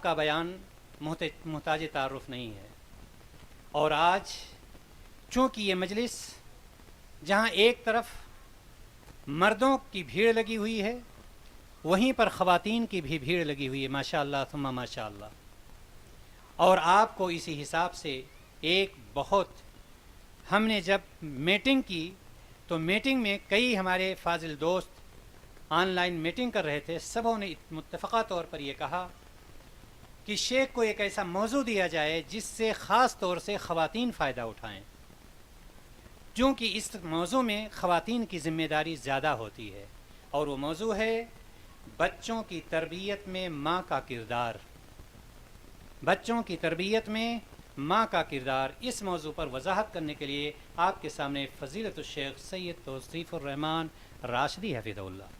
کا بیان محتاج تعارف نہیں ہے. اور آج چونکہ یہ مجلس جہاں ایک طرف مردوں کی بھیڑ لگی ہوئی ہے وہیں پر خواتین کی بھی بھیڑ لگی ہوئی ہے، ماشاء اللہ ثم ماشاء اللہ. اور آپ کو اسی حساب سے ایک بہت ہم نے جب میٹنگ کی تو میٹنگ میں کئی ہمارے فاضل دوست آن لائن میٹنگ کر رہے تھے، سبوں نے متفقہ طور پر یہ کہا کہ شیخ کو ایک ایسا موضوع دیا جائے جس سے خاص طور سے خواتین فائدہ اٹھائیں، چونکہ اس موضوع میں خواتین کی ذمہ داری زیادہ ہوتی ہے، اور وہ موضوع ہے بچوں کی تربیت میں ماں کا کردار. بچوں کی تربیت میں ماں کا کردار. اس موضوع پر وضاحت کرنے کے لیے آپ کے سامنے فضیلت الشیخ سید توصیف الرحمن راشدی حفظہ اللہ.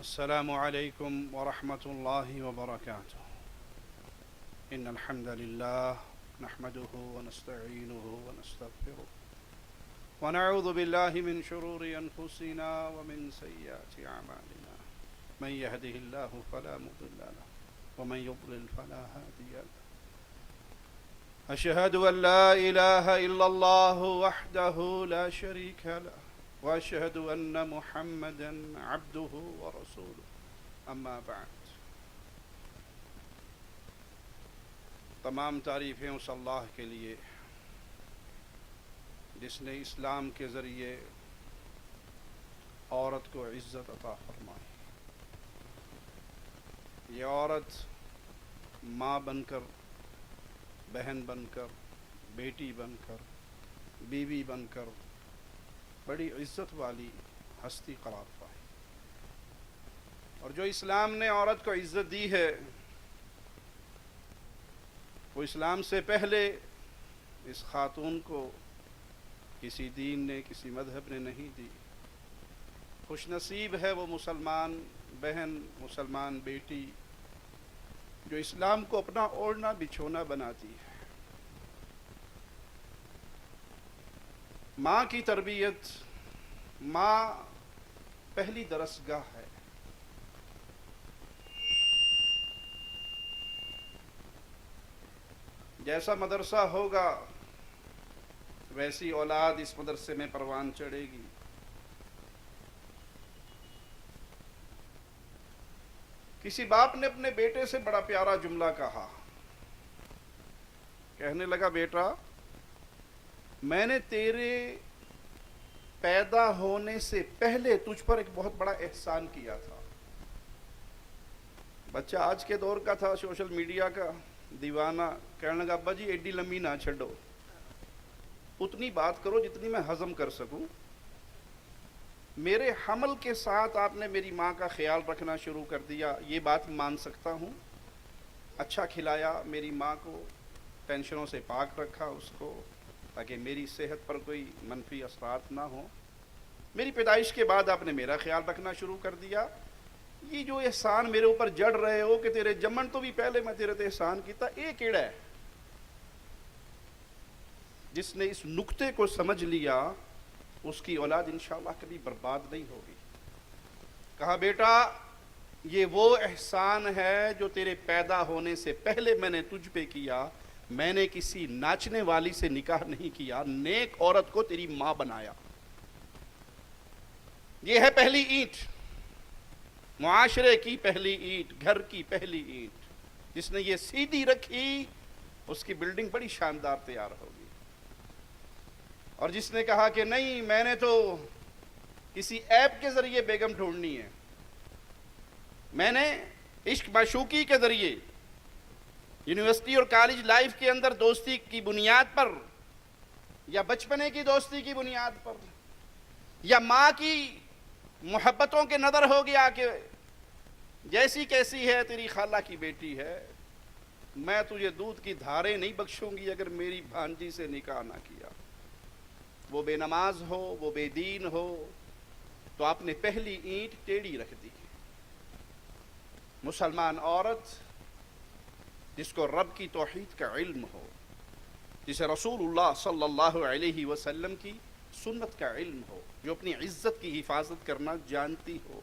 السلام عليكم ورحمة الله وبركاته. إن الحمد لله نحمده ونستعينه ونستغفره ونعوذ بالله من شرور أنفسنا ومن سيئات أعمالنا. من يهده الله فلا مضل له ومن يضلل فلا هادي له. أشهد أن لا إله إلا الله وحده لا شريك له وأشهد أن محمدًا عبده ورسوله. أما بعد. تمام تعریفیں اس اللہ کے لیے جس نے اسلام کے ذریعے عورت کو عزت عطا فرمائی. یہ عورت ماں بن کر، بہن بن کر، بیٹی بن کر، بیوی بن کر بڑی عزت والی ہستی قرار پائی. اور جو اسلام نے عورت کو عزت دی ہے وہ اسلام سے پہلے اس خاتون کو کسی دین نے، کسی مذہب نے نہیں دی. خوش نصیب ہے وہ مسلمان بہن، مسلمان بیٹی جو اسلام کو اپنا اوڑھنا بچھونا بناتی ہے. ماں کی تربیت، ماں پہلی درسگاہ ہے. جیسا مدرسہ ہوگا ویسی اولاد اس مدرسے میں پروان چڑھے گی. کسی باپ نے اپنے بیٹے سے بڑا پیارا جملہ کہا. کہنے لگا، بیٹا میں نے تیرے پیدا ہونے سے پہلے تجھ پر ایک بہت بڑا احسان کیا تھا. بچہ آج کے دور کا تھا، سوشل میڈیا کا دیوانہ. کہنے لگا، ابا جی ایڈی لمبی نہ چھڈو، اتنی بات کرو جتنی میں ہضم کر سکوں. میرے حمل کے ساتھ آپ نے میری ماں کا خیال رکھنا شروع کر دیا، یہ بات مان سکتا ہوں. اچھا کھلایا، میری ماں کو ٹینشنوں سے پاک رکھا اس کو، تاکہ میری صحت پر کوئی منفی اثرات نہ ہوں. میری پیدائش کے بعد آپ نے میرا خیال رکھنا شروع کر دیا. یہ جو احسان میرے اوپر جڑ رہے ہو کہ تیرے جمن تو بھی پہلے میں تیرے تے احسان کیتا، یہ کیڑا ہے؟ جس نے اس نقطے کو سمجھ لیا اس کی اولاد انشاءاللہ کبھی برباد نہیں ہوگی. کہا، بیٹا یہ وہ احسان ہے جو تیرے پیدا ہونے سے پہلے میں نے تجھ پہ کیا. میں نے کسی ناچنے والی سے نکاح نہیں کیا، نیک عورت کو تیری ماں بنایا. یہ ہے پہلی اینٹ، معاشرے کی پہلی اینٹ، گھر کی پہلی اینٹ. جس نے یہ سیدھی رکھی اس کی بلڈنگ بڑی شاندار تیار ہوگی. اور جس نے کہا کہ نہیں میں نے تو کسی ایپ کے ذریعے بیگم ڈھونڈنی ہے، میں نے عشق معشوقی کے ذریعے یونیورسٹی اور کالج لائف کے اندر دوستی کی بنیاد پر، یا بچپنے کی دوستی کی بنیاد پر، یا ماں کی محبتوں کے نظر ہو گیا کہ جیسی کیسی ہے تیری خالہ کی بیٹی ہے، میں تجھے دودھ کی دھاریں نہیں بخشوں گی اگر میری بھانجی سے نکاح نہ کیا۔ وہ بے نماز ہو، وہ بے دین ہو، تو آپ نے پہلی اینٹ ٹیڑھی رکھ دی۔ مسلمان عورت جس کو رب کی توحید کا علم ہو، جسے رسول اللہ صلی اللہ علیہ وسلم کی سنت کا علم ہو، جو اپنی عزت کی حفاظت کرنا جانتی ہو،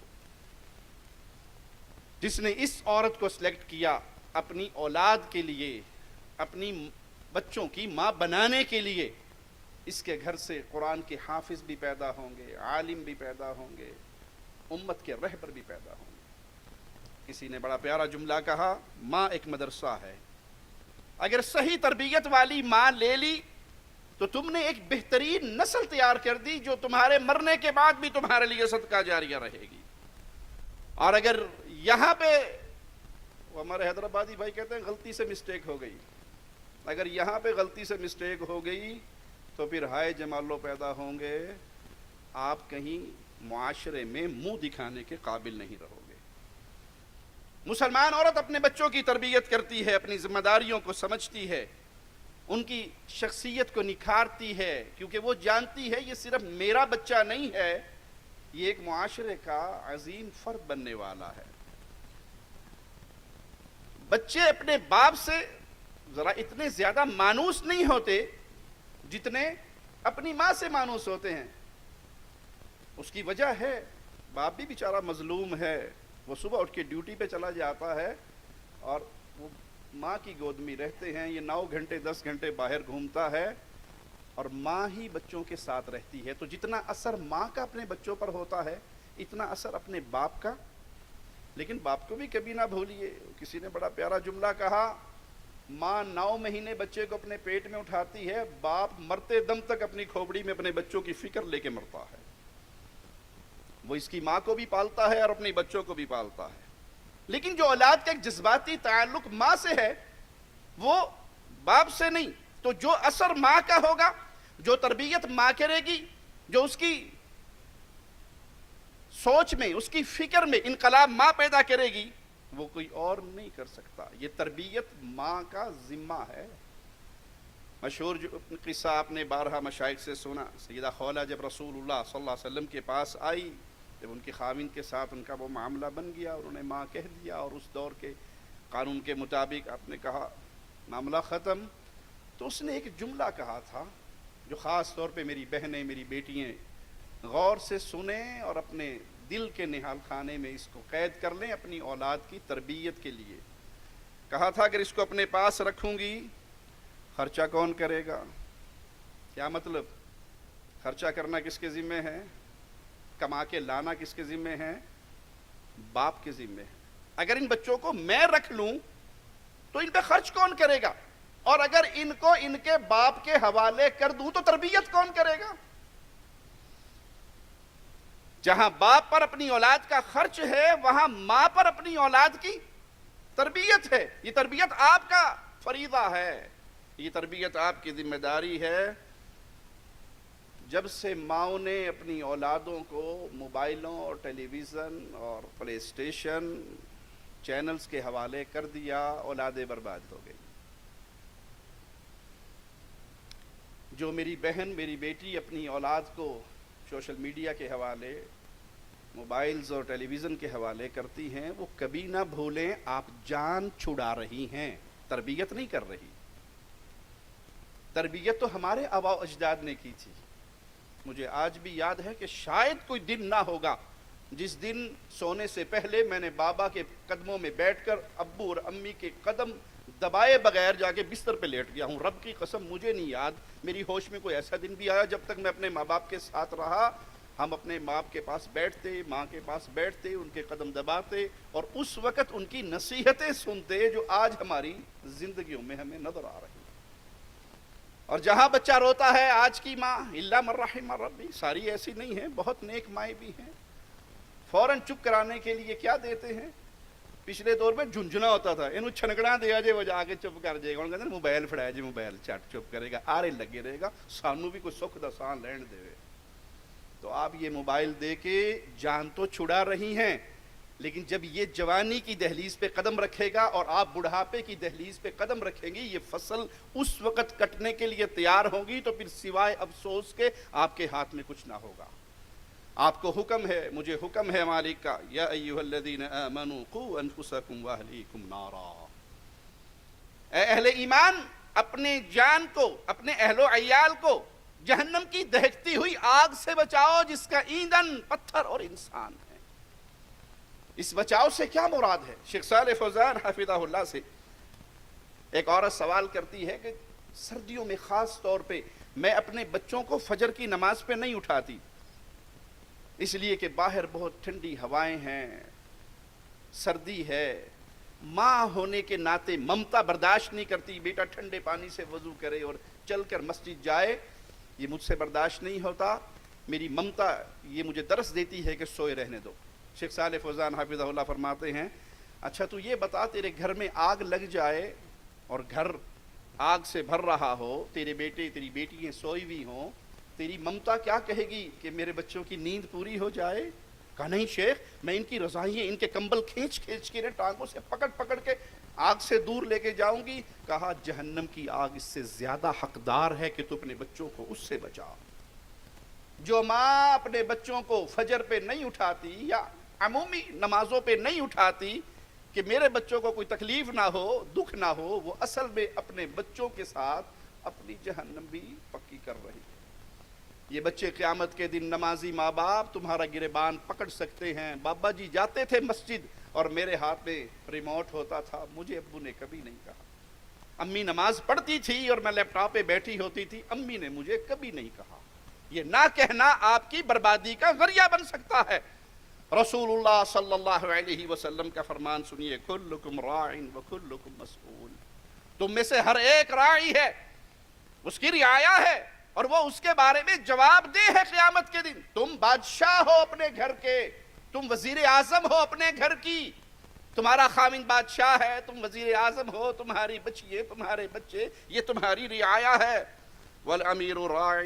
جس نے اس عورت کو سلیکٹ کیا اپنی اولاد کے لیے، اپنی بچوں کی ماں بنانے کے لیے، اس کے گھر سے قرآن کے حافظ بھی پیدا ہوں گے، عالم بھی پیدا ہوں گے، امت کے رہبر بھی پیدا ہوں گے۔ کسی نے بڑا پیارا جملہ کہا، ماں ایک مدرسہ ہے، اگر صحیح تربیت والی ماں لے لی تو تم نے ایک بہترین نسل تیار کر دی جو تمہارے مرنے کے بعد بھی تمہارے لیے صدقہ جاریہ رہے گی۔ اور اگر یہاں پہ، وہ ہمارے حیدرآبادی بھائی کہتے ہیں غلطی سے مسٹیک ہو گئی، اگر یہاں پہ غلطی سے مسٹیک ہو گئی تو پھر ہائے جمالو پیدا ہوں گے، آپ کہیں معاشرے میں منہ دکھانے کے قابل نہیں رہو گے۔ مسلمان عورت اپنے بچوں کی تربیت کرتی ہے، اپنی ذمہ داریوں کو سمجھتی ہے، ان کی شخصیت کو نکھارتی ہے، کیونکہ وہ جانتی ہے یہ صرف میرا بچہ نہیں ہے، یہ ایک معاشرے کا عظیم فرد بننے والا ہے۔ بچے اپنے باپ سے ذرا اتنے زیادہ مانوس نہیں ہوتے جتنے اپنی ماں سے مانوس ہوتے ہیں۔ اس کی وجہ ہے، باپ بھی بیچارہ مظلوم ہے، وہ صبح اٹھ کے ڈیوٹی پہ چلا جاتا ہے اور وہ ماں کی گود میں رہتے ہیں، یہ 9 گھنٹے 10 گھنٹے باہر گھومتا ہے اور ماں ہی بچوں کے ساتھ رہتی ہے۔ تو جتنا اثر ماں کا اپنے بچوں پر ہوتا ہے اتنا اثر اپنے باپ کا۔ لیکن باپ کو بھی کبھی نہ بھولیے، کسی نے بڑا پیارا جملہ کہا، ماں 9 مہینے بچے کو اپنے پیٹ میں اٹھاتی ہے، باپ مرتے دم تک اپنی کھوپڑی میں اپنے بچوں کی فکر لے کے مرتا ہے۔ وہ اس کی ماں کو بھی پالتا ہے اور اپنے بچوں کو بھی پالتا ہے، لیکن جو اولاد کا ایک جذباتی تعلق ماں سے ہے وہ باپ سے نہیں۔ تو جو اثر ماں کا ہوگا، جو تربیت ماں کرے گی، جو اس کی سوچ میں، اس کی فکر میں انقلاب ماں پیدا کرے گی، وہ کوئی اور نہیں کر سکتا۔ یہ تربیت ماں کا ذمہ ہے۔ مشہور جو قصہ آپ نے بارہا مشائخ سے سنا، سیدہ خولہ جب رسول اللہ صلی اللہ علیہ وسلم کے پاس آئی، جب ان کے خاوند کے ساتھ ان کا وہ معاملہ بن گیا، انہوں نے ماں کہہ دیا، اور اس دور کے قانون کے مطابق آپ نے کہا معاملہ ختم، تو اس نے ایک جملہ کہا تھا جو خاص طور پہ میری بہنیں، میری بیٹیاں غور سے سنیں اور اپنے دل کے نہال خانے میں اس کو قید کر لیں اپنی اولاد کی تربیت کے لیے۔ کہا تھا اگر اس کو اپنے پاس رکھوں گی خرچہ کون کرے گا؟ کیا مطلب؟ خرچہ کرنا کس کے ذمہ ہے؟ کما کے لانا کس کے ذمہ ہے؟ باپ کے ذمہ ہے۔ اگر ان بچوں کو میں رکھ لوں تو ان پہ خرچ کون کرے گا؟ اور اگر ان کو ان کے باپ کے حوالے کر دوں تو تربیت کون کرے گا؟ جہاں باپ پر اپنی اولاد کا خرچ ہے وہاں ماں پر اپنی اولاد کی تربیت ہے۔ یہ تربیت آپ کا فریضہ ہے، یہ تربیت آپ کی ذمہ داری ہے۔ جب سے ماؤں نے اپنی اولادوں کو موبائلوں اور ٹیلی ویژن اور پلے اسٹیشن چینلز کے حوالے کر دیا، اولادیں برباد ہو گئی۔ جو میری بہن، میری بیٹی اپنی اولاد کو سوشل میڈیا کے حوالے، موبائلز اور ٹیلی ویژن کے حوالے کرتی ہیں، وہ کبھی نہ بھولیں آپ جان چھڑا رہی ہیں، تربیت نہیں کر رہی۔ تربیت تو ہمارے آباء و اجداد نے کی تھی۔ مجھے آج بھی یاد ہے کہ شاید کوئی دن نہ ہوگا جس دن سونے سے پہلے میں نے بابا کے قدموں میں بیٹھ کر ابو اور امی کے قدم دبائے بغیر جا کے بستر پہ لیٹ گیا ہوں۔ رب کی قسم مجھے نہیں یاد میری ہوش میں کوئی ایسا دن بھی آیا جب تک میں اپنے ماں باپ کے ساتھ رہا۔ ہم اپنے ماں کے پاس بیٹھتے، ماں کے پاس بیٹھتے، ان کے قدم دباتے اور اس وقت ان کی نصیحتیں سنتے جو آج ہماری زندگیوں میں ہمیں نظر آ رہی۔ اور جہاں بچہ روتا ہے، آج کی ماں الا من رحم ربی، ساری ایسی نہیں ہیں، بہت نیک مائیں بھی ہیں، فوراً چپ کرانے کے لیے کیا دیتے ہیں؟ پچھلے دور میں جھنجھنا ہوتا تھا، انہوں چھنکڑا دیا جائے وہ جا کے چپ کر جائے گا، انہوں کہتے ہیں موبائل فڑایا جائے، موبائل چٹ چپ کرے گا، آرے لگے رہے گا، سانو بھی کوئی سکھ دا سان لین دے۔ تو آپ یہ موبائل دے کے جان تو چھڑا رہی ہیں، لیکن جب یہ جوانی کی دہلیز پہ قدم رکھے گا اور آپ بڑھاپے کی دہلیز پہ قدم رکھیں گی، یہ فصل اس وقت کٹنے کے لیے تیار ہوگی تو پھر سوائے افسوس کے آپ کے ہاتھ میں کچھ نہ ہوگا۔ آپ کو حکم ہے، مجھے حکم ہے مالک کا، یا ایھا الذین آمنوا قوا انفسکم واہلیکم نارا، اے اہل ایمان اپنے جان کو، اپنے اہل و عیال کو جہنم کی دہکتی ہوئی آگ سے بچاؤ جس کا ایندھن پتھر اور انسان ہے۔ اس بچاؤ سے کیا مراد ہے؟ شیخ صالح فوزان حفظہ اللہ سے ایک عورت سوال کرتی ہے کہ سردیوں میں خاص طور پہ میں اپنے بچوں کو فجر کی نماز پہ نہیں اٹھاتی، اس لیے کہ باہر بہت ٹھنڈی ہوائیں ہیں، سردی ہے، ماں ہونے کے ناطے ممتا برداشت نہیں کرتی، بیٹا ٹھنڈے پانی سے وضو کرے اور چل کر مسجد جائے، یہ مجھ سے برداشت نہیں ہوتا، میری ممتا یہ مجھے درس دیتی ہے کہ سوئے رہنے دو۔ شیخ صالح فوزان حفظہ اللہ فرماتے ہیں، اچھا تو یہ بتا، تیرے گھر میں آگ لگ جائے اور گھر آگ سے بھر رہا ہو، تیرے بیٹے تیری بیٹیاں سوئی ہوئی ہوں، تیری ممتا کیا کہے گی کہ میرے بچوں کی نیند پوری ہو جائے؟ کہا نہیں شیخ، میں ان کی رضائیاں، ان کے کمبل کھینچ کھینچ کے ٹانگوں سے پکڑ پکڑ کے آگ سے دور لے کے جاؤں گی۔ کہا جہنم کی آگ اس سے زیادہ حقدار ہے کہ تو اپنے بچوں کو اس سے بچا۔ جو ماں اپنے بچوں کو فجر پہ نہیں اٹھاتی یا عمومی نمازوں پہ نہیں اٹھاتی کہ میرے بچوں کو کوئی تکلیف نہ ہو، دکھ نہ ہو، وہ اصل میں اپنے بچوں کے ساتھ اپنی جہنم بھی پکی کر رہی ہے۔ یہ بچے قیامت کے دن نمازی ماں باپ تمہارا گریبان پکڑ سکتے ہیں، بابا جی جاتے تھے مسجد اور میرے ہاتھ میں ریموٹ ہوتا تھا، مجھے ابو نے کبھی نہیں کہا۔ امی نماز پڑھتی تھی اور میں لیپ ٹاپ پہ بیٹھی ہوتی تھی، امی نے مجھے کبھی نہیں کہا۔ یہ نہ کہنا آپ کی بربادی کا ذریعہ بن سکتا ہے۔ رسول اللہ صلی اللہ علیہ وسلم کا فرمان سنیے، کلکم راع وکلکم مسئول، تم میں سے ہر ایک راعی ہے، اس کی رعایا ہے اور وہ اس کے بارے میں جواب دہ ہے قیامت کے دن۔ تم بادشاہ ہو اپنے گھر کے، تم وزیر اعظم ہو اپنے گھر کی، تمہارا خاوند بادشاہ ہے، تم وزیر اعظم ہو، تمہاری بچیے، تمہارے بچے، یہ تمہاری رعایا ہے۔ والامیر راع،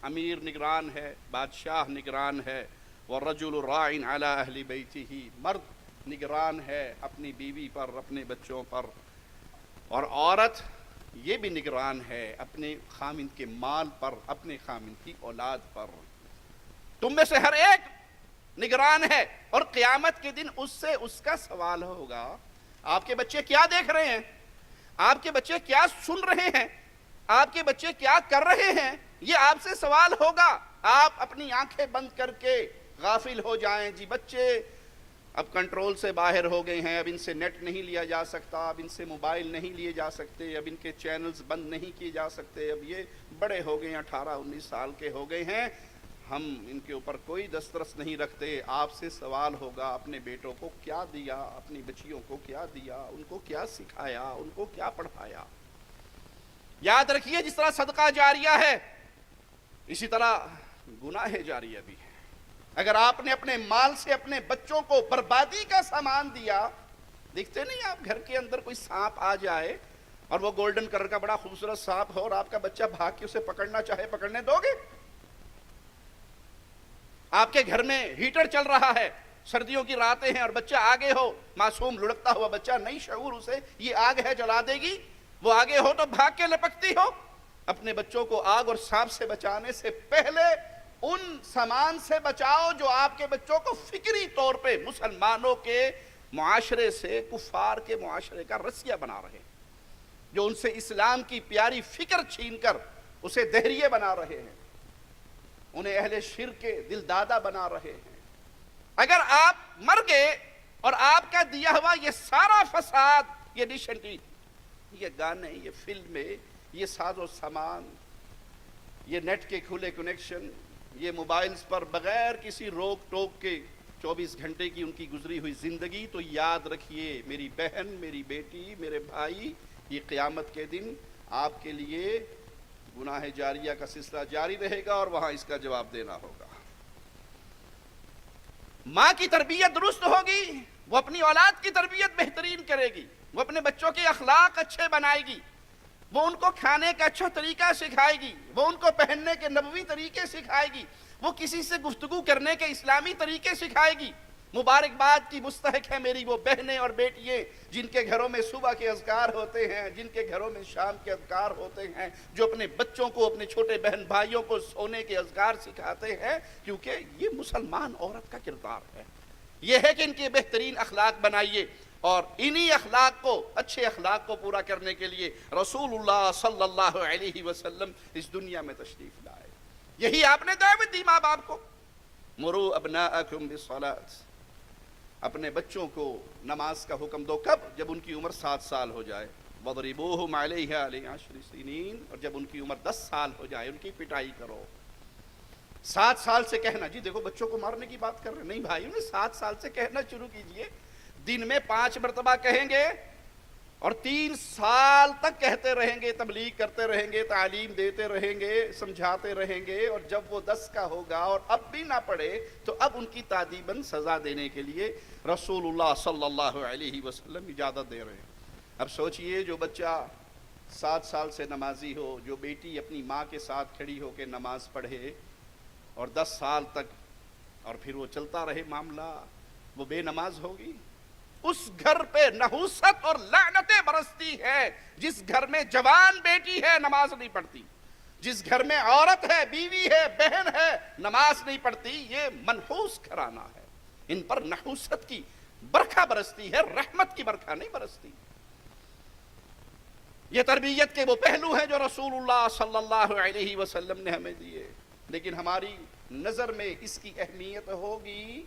امیر نگران ہے، بادشاہ نگران ہے۔ والرجل راع علی اہل بیتہ، مرد نگران ہے اپنی بیوی پر، اپنے بچوں پر، اور عورت یہ بھی نگران ہے اپنے خامند کے مال پر، اپنے خامند کی اولاد پر۔ تم میں سے ہر ایک نگران ہے اور قیامت کے دن اس سے اس کا سوال ہوگا۔ آپ کے بچے کیا دیکھ رہے ہیں؟ آپ کے بچے کیا سن رہے ہیں؟ آپ کے بچے کیا کر رہے ہیں؟ یہ آپ سے سوال ہوگا۔ آپ اپنی آنکھیں بند کر کے غافل ہو جائیں، جی بچے اب کنٹرول سے باہر ہو گئے ہیں، اب ان سے نیٹ نہیں لیا جا سکتا، اب ان سے موبائل نہیں لیے جا سکتے، اب ان کے چینلز بند نہیں کیے جا سکتے، اب یہ بڑے ہو گئے ہیں، 18-19 سال کے ہو گئے ہیں، ہم ان کے اوپر کوئی دسترس نہیں رکھتے۔ آپ سے سوال ہوگا، اپنے بیٹوں کو کیا دیا، اپنی بچیوں کو کیا دیا، ان کو کیا سکھایا، ان کو کیا پڑھایا۔ یاد رکھیے، جس طرح صدقہ جاریہ ہے اسی طرح گناہ جاریہ بھی ہے۔ اگر آپ نے اپنے مال سے اپنے بچوں کو بربادی کا سامان دیا، دیکھتے نہیں آپ گھر کے اندر کوئی سانپ آ جائے اور وہ گولڈن کلر کا بڑا خوبصورت سانپ ہو اور آپ کا بچہ بھاگ کے اسے پکڑنا چاہے، پکڑنے دو گے؟ آپ کے گھر میں ہیٹر چل رہا ہے، سردیوں کی راتیں ہیں اور بچہ آگے ہو، معصوم لڑکتا ہوا بچہ، نہیں شعور اسے یہ آگ ہے جلا دے گی، وہ آگے ہو تو بھاگ کے لپکتی ہو۔ اپنے بچوں کو آگ اور سانپ سے بچانے سے پہلے ان سامان سے بچاؤ جو آپ کے بچوں کو فکری طور پہ مسلمانوں کے معاشرے سے، کفار کے معاشرے کا رسیہ بنا رہے ہیں، جو ان سے اسلام کی پیاری فکر چھین کر اسے دہریے بنا رہے ہیں، انہیں اہل شرک کے دل دادا بنا رہے ہیں۔ اگر آپ مر گئے اور آپ کا دیا ہوا یہ سارا فساد، یہ ڈش اینڈ ٹی، یہ گانے، یہ فلمیں، یہ ساز و سامان، یہ نیٹ کے کھلے کنیکشن، یہ موبائلز پر بغیر کسی روک ٹوک کے 24 گھنٹے کی ان کی گزری ہوئی زندگی، تو یاد رکھیے میری بہن، میری بیٹی، میرے بھائی، یہ قیامت کے دن آپ کے لیے گناہ جاریہ کا سلسلہ جاری رہے گا اور وہاں اس کا جواب دینا ہوگا۔ ماں کی تربیت درست ہوگی، وہ اپنی اولاد کی تربیت بہترین کرے گی، وہ اپنے بچوں کے اخلاق اچھے بنائے گی، وہ ان کو کھانے کا اچھا طریقہ سکھائے گی، وہ ان کو پہننے کے نبوی طریقے سکھائے گی، وہ کسی سے گفتگو کرنے کے اسلامی طریقے سکھائے گی۔ مبارکباد کی مستحق ہے میری وہ بہنیں اور بیٹیاں جن کے گھروں میں صبح کے اذکار ہوتے ہیں، جن کے گھروں میں شام کے اذکار ہوتے ہیں، جو اپنے بچوں کو، اپنے چھوٹے بہن بھائیوں کو سونے کے اذکار سکھاتے ہیں، کیونکہ یہ مسلمان عورت کا کردار ہے۔ یہ ہے کہ ان کے بہترین اخلاق بنائیے، اور انہی اخلاق کو، اچھے اخلاق کو پورا کرنے کے لیے رسول اللہ صلی اللہ علیہ وسلم اس دنیا میں تشریف لائے۔ یہی آپ نے دعوت دی ماں باپ کو، مروا ابناءکم بالصلاۃ، اپنے بچوں کو نماز کا حکم دو۔ کب؟ جب ان کی عمر 7 سال ہو جائے۔ وَضْرِبُوهُمْ عَلَيْهَا لِعَشْرِ سِنِينَ، اور جب ان کی عمر 10 سال ہو جائے ان کی پٹائی کرو۔ 7 سال سے کہنا، جی دیکھو بچوں کو مارنے کی بات کر رہے ہیں، نہیں بھائی، انہیں 7 سال سے کہنا شروع کیجئے۔ دن میں 5 مرتبہ کہیں گے اور 3 سال تک کہتے رہیں گے، تبلیغ کرتے رہیں گے، تعلیم دیتے رہیں گے، سمجھاتے رہیں گے، اور جب وہ 10 کا ہوگا اور اب بھی نہ پڑھے تو اب ان کی تادیباً سزا دینے کے لیے رسول اللہ صلی اللہ علیہ وسلم اجازت دے رہے ہیں۔ اب سوچئے، جو بچہ 7 سال سے نمازی ہو، جو بیٹی اپنی ماں کے ساتھ کھڑی ہو کے نماز پڑھے اور 10 سال تک، اور پھر وہ چلتا رہے معاملہ، وہ بے نماز ہوگی؟ اس گھر پہ نحوست اور لعنتیں برستی ہے جس گھر میں جوان بیٹی ہے نماز نہیں پڑھتی، جس گھر میں عورت ہے، بیوی ہے، بہن ہے، نماز نہیں پڑھتی۔ یہ منحوس گھرانہ ہے، ان پر نحوست کی برکھا برستی ہے، رحمت کی برکھا نہیں برستی۔ یہ تربیت کے وہ پہلو ہیں جو رسول اللہ صلی اللہ علیہ وسلم نے ہمیں دیے، لیکن ہماری نظر میں اس کی اہمیت ہوگی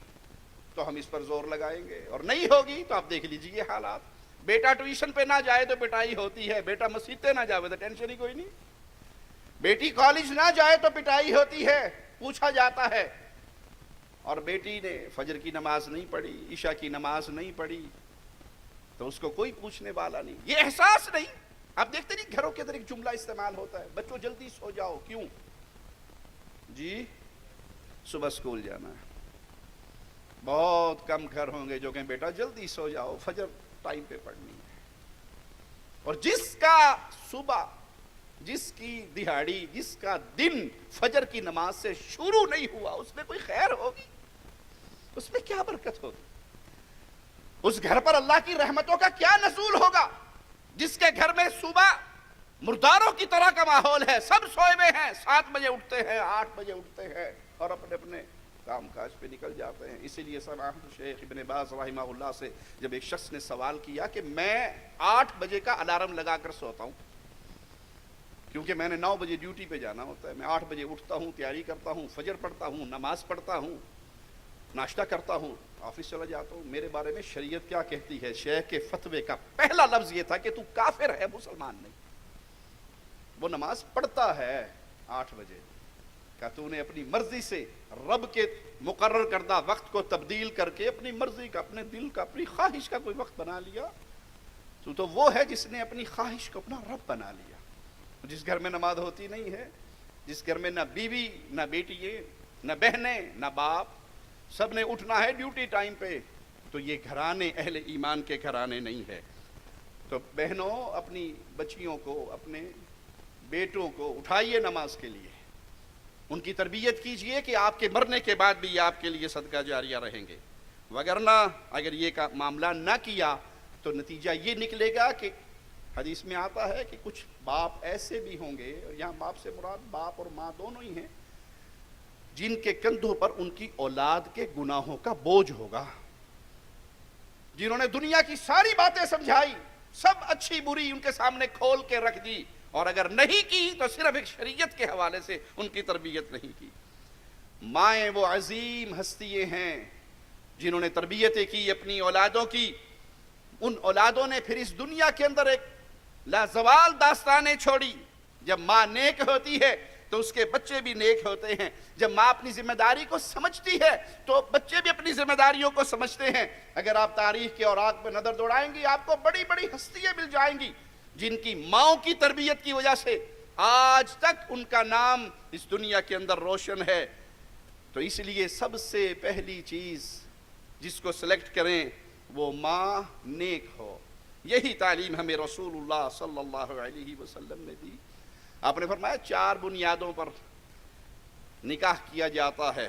تو ہم اس پر زور لگائیں گے، اور نہیں ہوگی تو آپ دیکھ لیجئے حالات۔ بیٹا ٹیوشن پہ نہ جائے تو پٹائی ہوتی ہے، بیٹا مسجد پہ نہ جائے تو ٹینشن ہی کوئی نہیں، بیٹی کالج نہ جائے تو پٹائی ہوتی ہے، پوچھا جاتا ہے، اور بیٹی نے فجر کی نماز نہیں پڑھی، عشاء کی نماز نہیں پڑھی تو اس کو کوئی پوچھنے والا نہیں۔ یہ احساس نہیں۔ آپ دیکھتے نہیں گھروں کے اندر ایک جملہ استعمال ہوتا ہے، بچوں جلدی سو جاؤ، کیوں؟ جی صبح اسکول جانا ہے۔ بہت کم گھر ہوں گے جو کہیں بیٹا جلدی سو جاؤ، فجر ٹائم پہ پڑھنی ہے۔ اور جس کا صبح، جس کی دہاڑی، جس کا دن فجر کی نماز سے شروع نہیں ہوا، اس میں کوئی خیر ہوگی؟ اس میں کیا برکت ہوگی؟ اس گھر پر اللہ کی رحمتوں کا کیا نزول ہوگا؟ جس کے گھر میں صبح مرداروں کی طرح کا ماحول ہے، سب سوئے ہوئے ہیں، 7 بجے اٹھتے ہیں، 8 بجے اٹھتے ہیں اور اپنے اپنے کام کاج پہ نکل جاتے ہیں۔ اسی لیے سماحت شیخ ابن باز رحمہ اللہ سے جب ایک شخص نے سوال کیا کہ میں 8 بجے کا الارم لگا کر سوتا ہوں کیونکہ میں نے 9 بجے ڈیوٹی پہ جانا ہوتا ہے، میں 8 بجے اٹھتا ہوں، تیاری کرتا ہوں، فجر پڑھتا ہوں، نماز پڑھتا ہوں، ناشتہ کرتا ہوں، آفس چلا جاتا ہوں، میرے بارے میں شریعت کیا کہتی ہے؟ شیخ کے فتوے کا پہلا لفظ یہ تھا کہ تو کافر ہے، مسلمان نہیں۔ وہ نماز پڑھتا ہے 8 بجے کہ تو نے اپنی مرضی سے رب کے مقرر کردہ وقت کو تبدیل کر کے اپنی مرضی کا، اپنے دل کا، اپنی خواہش کا کوئی وقت بنا لیا، تو وہ ہے جس نے اپنی خواہش کو اپنا رب بنا لیا۔ جس گھر میں نماز ہوتی نہیں ہے، جس گھر میں نہ بیوی، نہ بیٹیاں، نہ بہنیں، نہ باپ، سب نے اٹھنا ہے ڈیوٹی ٹائم پہ، تو یہ گھرانے اہل ایمان کے گھرانے نہیں ہے۔ تو بہنوں، اپنی بچیوں کو، اپنے بیٹوں کو اٹھائیے نماز کے لیے، ان کی تربیت کیجئے کہ آپ کے مرنے کے بعد بھی آپ کے لیے صدقہ جاریہ رہیں گے، وگرنہ اگر یہ کا معاملہ نہ کیا تو نتیجہ یہ نکلے گا کہ حدیث میں آتا ہے کہ کچھ باپ ایسے بھی ہوں گے، اور یہاں باپ سے مراد باپ اور ماں دونوں ہی ہیں، جن کے کندھوں پر ان کی اولاد کے گناہوں کا بوجھ ہوگا، جنہوں نے دنیا کی ساری باتیں سمجھائی، سب اچھی بری ان کے سامنے کھول کے رکھ دی، اور اگر نہیں کی تو صرف ایک شریعت کے حوالے سے ان کی تربیت نہیں کی۔ مائیں وہ عظیم ہستیاں ہیں جنہوں نے تربیتیں کی اپنی اولادوں کی، ان اولادوں نے پھر اس دنیا کے اندر ایک لازوال داستانیں چھوڑی۔ جب ماں نیک ہوتی ہے تو اس کے بچے بھی نیک ہوتے ہیں، جب ماں اپنی ذمہ داری کو سمجھتی ہے تو بچے بھی اپنی ذمہ داریوں کو سمجھتے ہیں۔ اگر آپ تاریخ کے اوراق پہ نظر دوڑائیں گی آپ کو بڑی بڑی ہستیاں مل جائیں گی جن کی ماؤں کی تربیت کی وجہ سے آج تک ان کا نام اس دنیا کے اندر روشن ہے۔ تو اس لیے سب سے پہلی چیز جس کو سلیکٹ کریں وہ ماں نیک ہو۔ یہی تعلیم ہمیں رسول اللہ صلی اللہ علیہ وسلم نے دی۔ آپ نے فرمایا 4 بنیادوں پر نکاح کیا جاتا ہے۔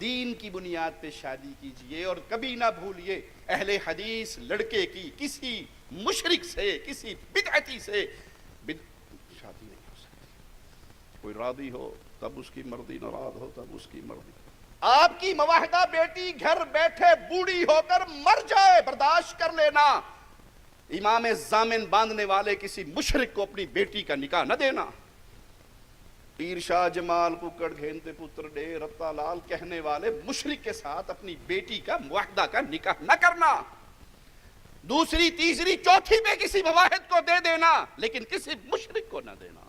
دین کی بنیاد پہ شادی کیجئے، اور کبھی نہ بھولیے اہل حدیث لڑکے کی کسی مشرک سے، کسی بدعتی سے شادی نہیں ہو سکتی۔ کوئی راضی ہو تب اس کی مرضی، ناراض ہو تب اس کی مرضی۔ آپ کی مواحدہ بیٹی گھر بیٹھے بوڑھی ہو کر مر جائے، برداشت کر لینا۔ امام ضامن باندھنے والے کسی مشرک کو اپنی بیٹی کا نکاح نہ دینا۔ پیر شاہ جمال ککڑ گھینتے پتر ڈے رتا لال کہنے والے مشرک کے ساتھ اپنی بیٹی کا مواحدہ کا نکاح نہ کرنا۔ دوسری تیسری چوتھی پہ کسی مواحد کو دے دینا، لیکن کسی مشرک کو نہ دینا۔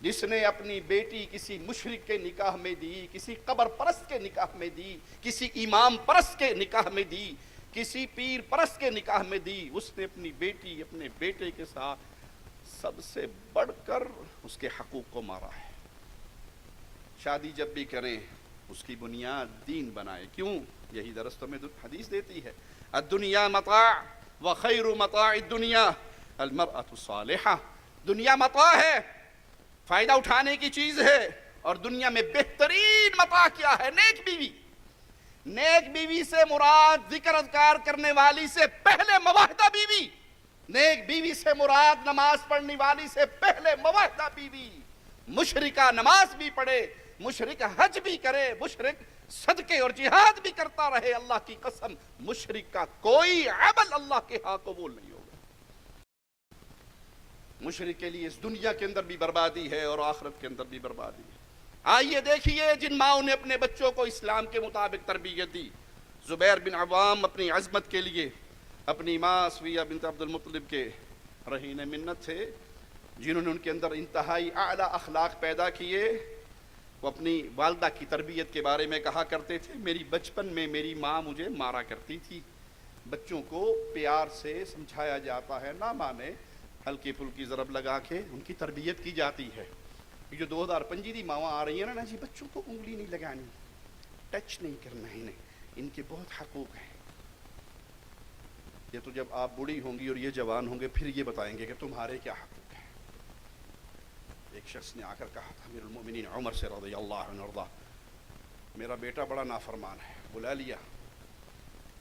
جس نے اپنی بیٹی کسی مشرک کے نکاح میں دی، کسی قبر پرست کے نکاح میں دی، کسی امام پرست کے نکاح میں دی، کسی پیر پرست کے نکاح میں دی، اس نے اپنی بیٹی اپنے بیٹے کے ساتھ سب سے بڑھ کر اس کے حقوق کو مارا ہے۔ شادی جب بھی کریں اس کی بنیاد دین بنائے۔ کیوں؟ یہی درس تو میں حدیث دیتی ہے، الدنیا متاع وخیر متاع الدنیا المرأة الصالحہ۔ دنیا متاع ہے، فائدہ اٹھانے کی چیز ہے، اور دنیا میں بہترین متاع کیا ہے؟ نیک بیوی۔ نیک بیوی سے مراد ذکر اذکار کرنے والی سے پہلے مواحدہ بیوی۔ نیک بیوی سے مراد نماز پڑھنے والی سے پہلے مواحدہ بیوی۔ مشرکہ نماز بھی پڑھے، مشرک حج بھی کرے، مشرک صدقے اور جہاد بھی کرتا رہے، اللہ کی قسم مشرک کا کوئی عمل اللہ کے ہاں قبول نہیں ہوگا۔ مشرک کے لیے اس دنیا کے اندر بھی بربادی ہے اور آخرت کے اندر بھی بربادی ہے۔ آئیے دیکھیے جن ماؤں نے اپنے بچوں کو اسلام کے مطابق تربیت دی۔ زبیر بن عوام اپنی عظمت کے لیے اپنی ماں صفیہ بنت عبد المطلب کے رہین منت تھے، جنہوں نے ان کے اندر انتہائی اعلیٰ اخلاق پیدا کیے۔ وہ اپنی والدہ کی تربیت کے بارے میں کہا کرتے تھے، میری بچپن میں میری ماں مجھے مارا کرتی تھی۔ بچوں کو پیار سے سمجھایا جاتا ہے، نہ مانے ہلکی پھلکی ضرب لگا کے ان کی تربیت کی جاتی ہے۔ یہ جو 2025 دی ماواں آ رہی ہیں نا جی، بچوں کو انگلی نہیں لگانی، ٹچ نہیں کرنا ہے، ان کے بہت حقوق ہیں۔ یہ تو جب آپ بوڑھی ہوں گی اور یہ جوان ہوں گے پھر یہ بتائیں گے کہ تمہارے کیا حقوق ہیں۔ ایک شخص نے آ کر کہا تھا امیر المومنین عمر سے رضی اللہ عنہ ارضا، میرا بیٹا بڑا نافرمان ہے۔ بلا لیا،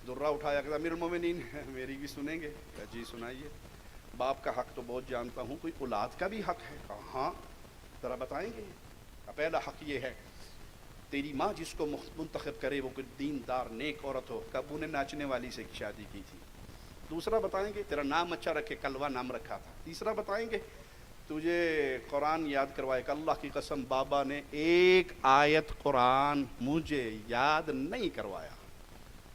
درہ اٹھایا، کہ امیر المومنین میری بھی سنیں گے؟ کہا جی سنائیے۔ باپ کا حق تو بہت جانتا ہوں، کوئی اولاد کا بھی حق ہے؟ کہا ہاں، ذرا بتائیں گے؟ پہلا حق یہ ہے تیری ماں جس کو منتخب کرے وہ کوئی دیندار نیک عورت ہو۔ کب انہیں ناچنے والی سے شادی کی تھی؟ دوسرا بتائیں گے تیرا نام اچھا رکھے، کلوہ نام رکھا تھا۔ تیسرا بتائیں گے تجھے قرآن یاد کروائے کہ اللہ کی قسم بابا نے ایک آیت قرآن مجھے یاد نہیں کروایا۔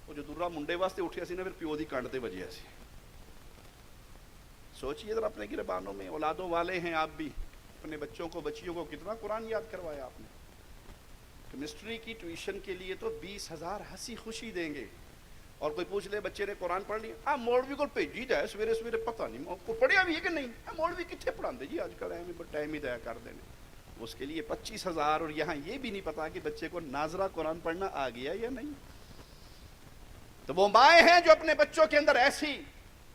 وہ جو درہ منڈے واسطے اٹھیا سی نا پھر پیو دی کنڈ تے وجیا سی۔ سوچئے ذرا اپنے گربانوں میں اولادوں والے ہیں آپ بھی، اپنے بچوں کو بچیوں کو کتنا قرآن یاد کروایا آپ نے۔ کیمسٹری کی ٹیوشن کے لیے تو 20,000 ہنسی خوشی دیں گے، اور کوئی پوچھ لے بچے نے قرآن پڑھ لیا، ہاں مولوی کو بھیجی جائے سویرے سویرے، پتہ نہیں کو پڑھیا بھی ہے کہ نہیں، مولوی کتنے پڑھاندے جی آج کل ٹائم ہی دیا کر دینے، اس کے لیے 25,000، اور یہاں یہ بھی نہیں پتا کہ بچے کو ناظرہ قرآن پڑھنا آ گیا یا نہیں۔ تو وہ مائیں ہیں جو اپنے بچوں کے اندر ایسی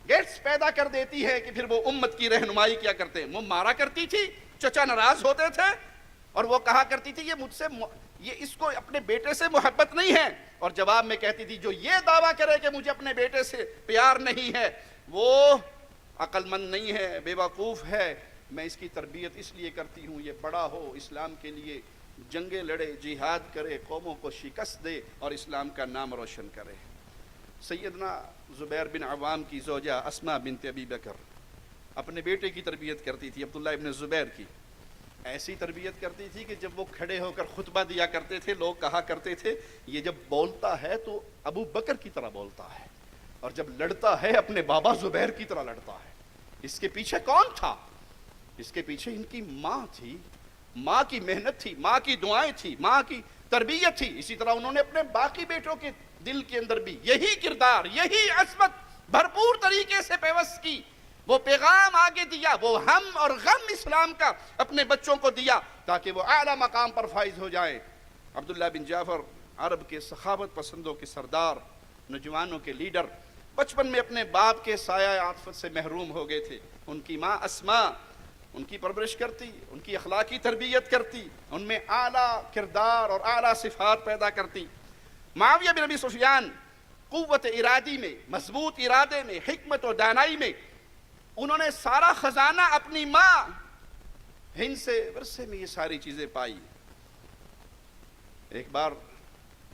گیٹس پیدا کر دیتی ہے کہ پھر وہ امت کی رہنمائی کیا کرتے ہیں۔ وہ مارا کرتی تھی، چچا ناراض ہوتے تھے، اور وہ کہا کرتی تھی یہ مجھ سے یہ اس کو اپنے بیٹے سے محبت نہیں ہے، اور جواب میں کہتی تھی جو یہ دعویٰ کرے کہ مجھے اپنے بیٹے سے پیار نہیں ہے وہ عقل مند نہیں ہے، بے وقوف ہے، میں اس کی تربیت اس لیے کرتی ہوں یہ بڑا ہو، اسلام کے لیے جنگیں لڑے، جہاد کرے، قوموں کو شکست دے اور اسلام کا نام روشن کرے۔ سیدنا زبیر بن عوام کی زوجہ اسماء بنت ابی بکر اپنے بیٹے کی تربیت کرتی تھی، عبداللہ ابن زبیر کی۔ ایسی تربیت کرتی تھی کہ جب وہ کھڑے ہو کر خطبہ دیا کرتے تھے لوگ کہا کرتے تھے یہ جب بولتا ہے تو ابو بکر کی طرح بولتا ہے، اور جب لڑتا ہے اپنے بابا زبیر کی طرح لڑتا ہے۔ اس کے پیچھے کون تھا؟ اس کے پیچھے ان کی ماں تھی، ماں کی محنت تھی، ماں کی دعائیں تھی، ماں کی تربیت تھی۔ اسی طرح انہوں نے اپنے باقی بیٹوں کے دل کے اندر بھی یہی کردار، یہی عظمت بھرپور طریقے سے پیوست کی، وہ پیغام آگے دیا، وہ ہم اور غم اسلام کا اپنے بچوں کو دیا تاکہ وہ اعلیٰ مقام پر فائز ہو جائیں۔ عبداللہ بن جعفر عرب کے سخاوت پسندوں کے سردار، نوجوانوں کے لیڈر، بچپن میں اپنے باپ کے سایہ عاطفت سے محروم ہو گئے تھے۔ ان کی ماں اسماء ان کی پرورش کرتی، ان کی اخلاقی تربیت کرتی، ان میں اعلیٰ کردار اور اعلیٰ صفات پیدا کرتی۔ معاویہ بن ابی سفیان قوت ارادی میں، مضبوط ارادے میں، حکمت و دانائی میں، انہوں نے سارا خزانہ اپنی ماں ہند سے ورثے میں یہ ساری چیزیں پائی۔ ایک بار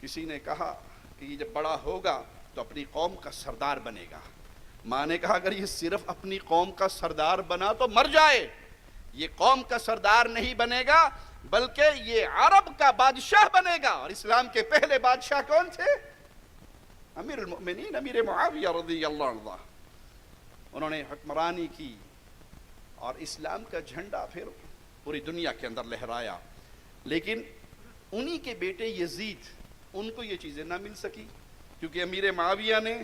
کسی نے کہا کہ یہ جب بڑا ہوگا تو اپنی قوم کا سردار بنے گا۔ ماں نے کہا اگر یہ صرف اپنی قوم کا سردار بنا تو مر جائے، یہ قوم کا سردار نہیں بنے گا بلکہ یہ عرب کا بادشاہ بنے گا۔ اور اسلام کے پہلے بادشاہ کون تھے؟ امیر المؤمنین امیر معاویہ رضی اللہ عنہ۔ انہوں نے حکمرانی کی اور اسلام کا جھنڈا پھر پوری دنیا کے اندر لہرایا، لیکن انہی کے بیٹے یزید، ان کو یہ چیزیں نہ مل سکی، کیونکہ امیر معاویہ نے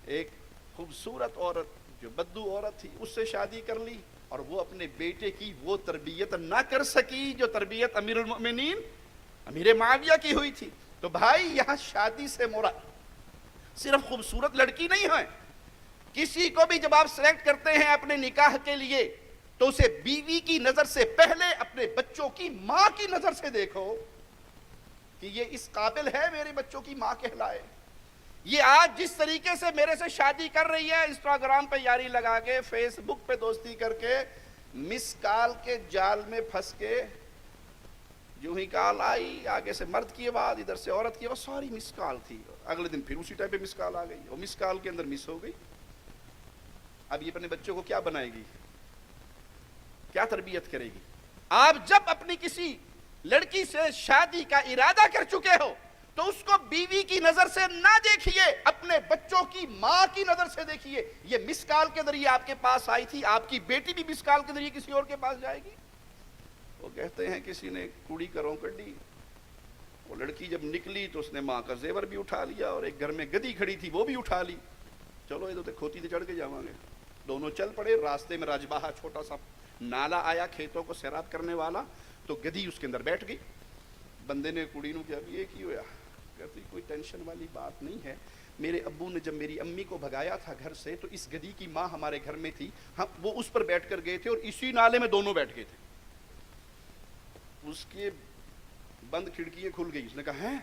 ایک خوبصورت عورت جو بدو عورت تھی اس سے شادی کر لی، اور وہ اپنے بیٹے کی وہ تربیت نہ کر سکی جو تربیت امیر المؤمنین امیر معاویہ کی ہوئی تھی۔ تو بھائی یہاں شادی سے مراد صرف خوبصورت لڑکی نہیں ہے، کسی کو بھی جب آپ سلیکٹ کرتے ہیں اپنے نکاح کے لیے تو اسے بیوی کی نظر سے پہلے اپنے بچوں کی ماں کی نظر سے دیکھو کہ یہ اس قابل ہے میرے بچوں کی ماں کہلائے۔ یہ آج جس طریقے سے میرے سے شادی کر رہی ہے، انسٹاگرام پہ یاری لگا کے، فیس بک پہ دوستی کر کے، مس کال کے جال میں پھنس کے، جو ہی کال آئی آگے سے مرد کی آواز ادھر سے عورت کی آواز، ساری مس کال تھی، اگلے دن پھر اسی ٹائم پہ مس کال آ گئی، اور مس کال کے اندر مس ہو گئی۔ اب یہ اپنے بچوں کو کیا بنائے گی، کیا تربیت کرے گی؟ آپ جب اپنی کسی لڑکی سے شادی کا ارادہ کر چکے ہو تو اس کو بیوی کی نظر سے نہ دیکھیے، اپنے بچوں کی ماں کی نظر سے دیکھیے۔ یہ مس کال کے ذریعے آپ کے پاس آئی تھی، آپ کی بیٹی بھی مس کال کے ذریعے کسی اور کے پاس جائے گی۔ وہ کہتے ہیں کسی نے کوڑی کروں کڈی، وہ لڑکی جب نکلی تو اس نے ماں کا زیور بھی اٹھا لیا، اور ایک گھر میں گدی کھڑی تھی وہ بھی اٹھا لی، چلو یہ تو کھوتی تے چڑھ کے جاواں گے۔ دونوں چل پڑے، راستے میں راجباہا چھوٹا سا نالا آیا کھیتوں کو سیراب کرنے والا، تو گدی اس کے اندر بیٹھ گئی۔ بندے نے کڑی نو کیا بھی یہ کی ہویا؟ کہتی کوئی ٹینشن والی بات نہیں ہے، میرے ابو نے جب میری امی کو بھگایا تھا گھر سے تو اس گدی کی ماں ہمارے گھر میں تھی، ہم وہ اس پر بیٹھ کر گئے تھے اور اسی نالے میں دونوں بیٹھ گئے تھے۔ اس کے بند کھڑکیاں کھل گئی، اس نے کہا ہے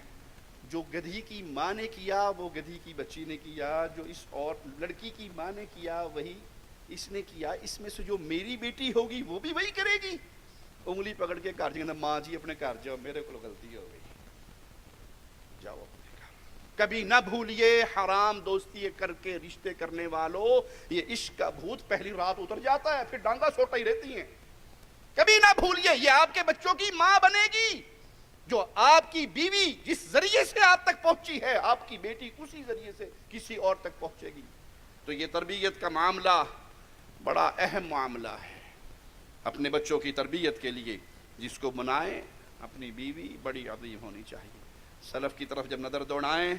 جو گدھی کی ماں نے کیا وہ گدھی کی بچی نے کیا، جو اس اور لڑکی کی ماں نے کیا وہی اس نے کیا، اس میں سے جو میری بیٹی ہوگی وہ بھی وہی کرے گی۔ انگلی پکڑ کے گھر جانا، ماں جی اپنے گھر جاؤ، میرے کو غلطی ہو گئی، جاؤ اپنے گھر۔ کبھی نہ بھولیے حرام دوستی کر کے رشتے کرنے والوں، یہ عشق کا بھوت پہلی رات اتر جاتا ہے پھر ڈانگا سوٹا ہی رہتی ہیں۔ کبھی نہ بھولیے یہ آپ کے بچوں کی ماں بنے گی، جو آپ کی بیوی جس ذریعے سے آپ تک پہنچی ہے آپ کی بیٹی اسی ذریعے سے کسی اور تک پہنچے گی۔ تو یہ تربیت کا معاملہ بڑا اہم معاملہ ہے۔ اپنے بچوں کی تربیت کے لیے جس کو بنائیں اپنی بیوی بڑی عظیم ہونی چاہیے۔ سلف کی طرف جب نظر دوڑائیں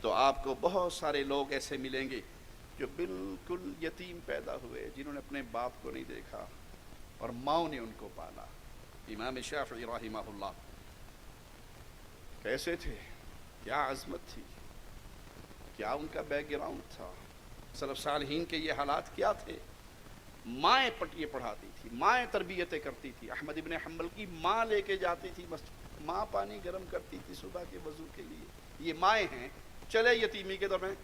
تو آپ کو بہت سارے لوگ ایسے ملیں گے جو بالکل یتیم پیدا ہوئے، جنہوں نے اپنے باپ کو نہیں دیکھا اور ماں نے ان کو پالا۔ امام شافعی رحمہ اللہ کیسے تھے، کیا عظمت تھی، کیا ان کا بیک گراؤنڈ تھا، سلف صالحین کے یہ حالات کیا تھے۔ مائیں پٹیے پڑھاتی تھی، مائیں تربیتیں کرتی تھی۔ احمد ابن حنبل کی ماں لے کے جاتی تھی مسجد، ماں پانی گرم کرتی تھی صبح کے وضو کے لیے۔ یہ مائیں ہیں۔ چلے یتیمی کے دور میں